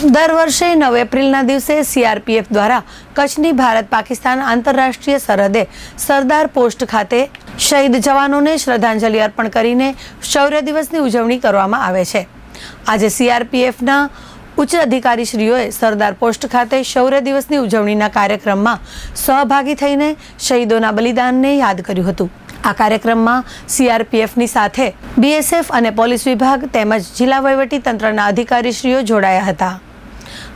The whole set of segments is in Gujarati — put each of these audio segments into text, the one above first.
દર વર્ષે 9 એપ્રિલના દિવસે સીઆરપીએફ દ્વારા કચ્છની ભારત પાકિસ્તાન આંતરરાષ્ટ્રીય સરહદે સરદાર પોસ્ટ ખાતે શહીદ જવાનોને શ્રદ્ધાંજલિ અર્પણ કરીને શૌર્ય દિવસની ઉજવણી કરવામાં આવે છે। આજે સીઆરપીએફના ઉચ્ચ અધિકારીશ્રીઓએ સરદાર પોસ્ટ ખાતે શૌર્ય દિવસની ઉજવણીના કાર્યક્રમમાં સહભાગી થઈને શહીદોના બલિદાનને યાદ કર્યું હતું। આ કાર્યક્રમમાં સીઆરપીએફની સાથે બીએસએફ અને પોલીસ વિભાગ તેમજ જિલ્લા વહીવટી તંત્રના અધિકારીશ્રીઓ જોડાયા હતા।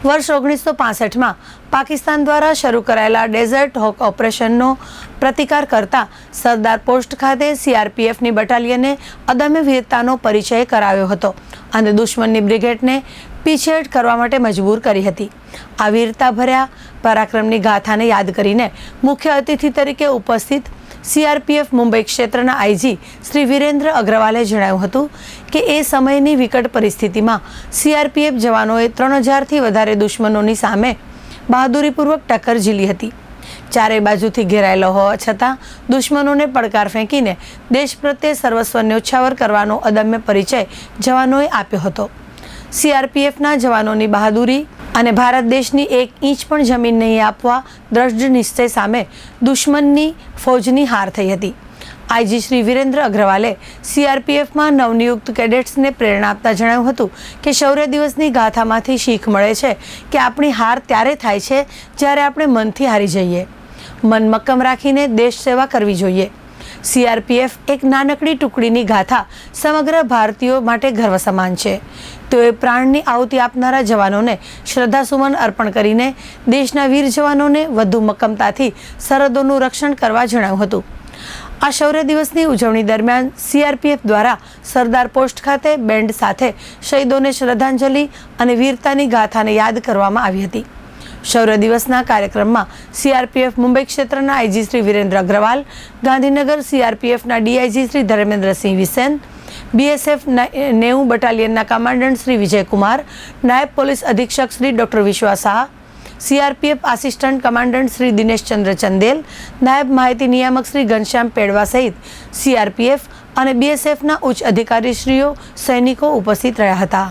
વર્ષ 1965માં પાકિસ્તાન દ્વારા શરૂ કરાયેલા ડેઝર્ટ હોક ઓપરેશનનો પ્રતિકાર કરતા સરદાર પોસ્ટ ખાતે સીઆરપીએફની બટાલિયને અદમ્ય વીરતાનો પરિચય કરાવ્યો હતો અને દુશ્મનની બ્રિગેડને પીછેહટ કરવા માટે મજબૂર કરી હતી। આ વીરતા ભર્યા પરાક્રમની ગાથાને યાદ કરીને મુખ્ય અતિથિ તરીકે ઉપસ્થિત સીઆરપીએફ મુંબઈ ક્ષેત્રના આઈજી શ્રી વિરેન્દ્ર અગ્રવાલે જણાવ્યું હતું કે એ સમયની વિકટ પરિસ્થિતિમાં સીઆરપીએફ જવાનોએ 3000થી વધારે દુશ્મનોની સામે બહાદુરીપૂર્વક ટક્કર ઝીલી હતી। ચારે બાજુથી ઘેરાયેલો હોવા છતાં દુશ્મનોને પડકાર ફેંકીને દેશ પ્રત્યે સર્વસ્વ ન્યોછાવર કરવાનો અદમ્ય પરિચય જવાનોએ આપ્યો હતો। સીઆરપીએફના જવાનોની બહાદુરી અને ભારત દેશની 1 ઇંચ પણ જમીન નહીં આપવા દ્રઢ નિશ્ચય સામે દુશ્મનની ફૌજની હાર થઈ હતી। આઈજી શ્રી વિરેન્દ્ર અગ્રવાલે સીઆરપીએફમાં નવનિયુક્ત કેડેટ્સને પ્રેરણા આપતા જણાવ્યું હતું કે શૌર્ય દિવસની ગાથામાંથી શીખ મળે છે કે આપણી હાર ત્યારે થાય છે જ્યારે આપણે મનથી હારી જઈએ। મન મક્કમ રાખીને દેશ સેવા કરવી જોઈએ। સીઆરપીએફ એક નાનકડી ટુકડીની ગાથા સમગ્ર ભારતીયો માટે ગર્વ સમાન છે। તેઓએ પ્રાણની આહુતિ આપનારા જવાનોને શ્રદ્ધાસુમન અર્પણ કરીને દેશના વીર જવાનોને વધુ મક્કમતાથી સરહદોનું રક્ષણ કરવા જણાવ્યું હતું। આ શૌર્ય દિવસની ઉજવણી દરમિયાન સીઆરપીએફ દ્વારા સરદાર પોસ્ટ ખાતે બેન્ડ સાથે શહીદોને શ્રદ્ધાંજલિ અને વીરતાની ગાથાને યાદ કરવામાં આવી હતી। શૌર્ય દિવસના કાર્યક્રમમાં સીઆરપીએફ મુંબઈ ક્ષેત્રના આઈજી શ્રી વિરેન્દ્ર અગ્રવાલ, ગાંધીનગર સીઆરપીએફના ડીઆઈજી શ્રી ધર્મેન્દ્રસિંહ વિસેન, બીએસએફ 90 બટાલિયનના કમાન્ડન્ટ શ્રી વિજયકુમાર, નાયબ પોલીસ અધિક્ષક Shri doctor Vishwas Shah, CRPF assistant commandant Shri Dineshchandra Chandel, નાયબ માહિતી નિયામક શ્રી ઘનશ્યામ પેડવા સહિત સીઆરપીએફ અને બીએસએફના ઉચ્ચ અધિકારીશ્રીઓ સૈનિકો ઉપસ્થિત રહ્યા હતા।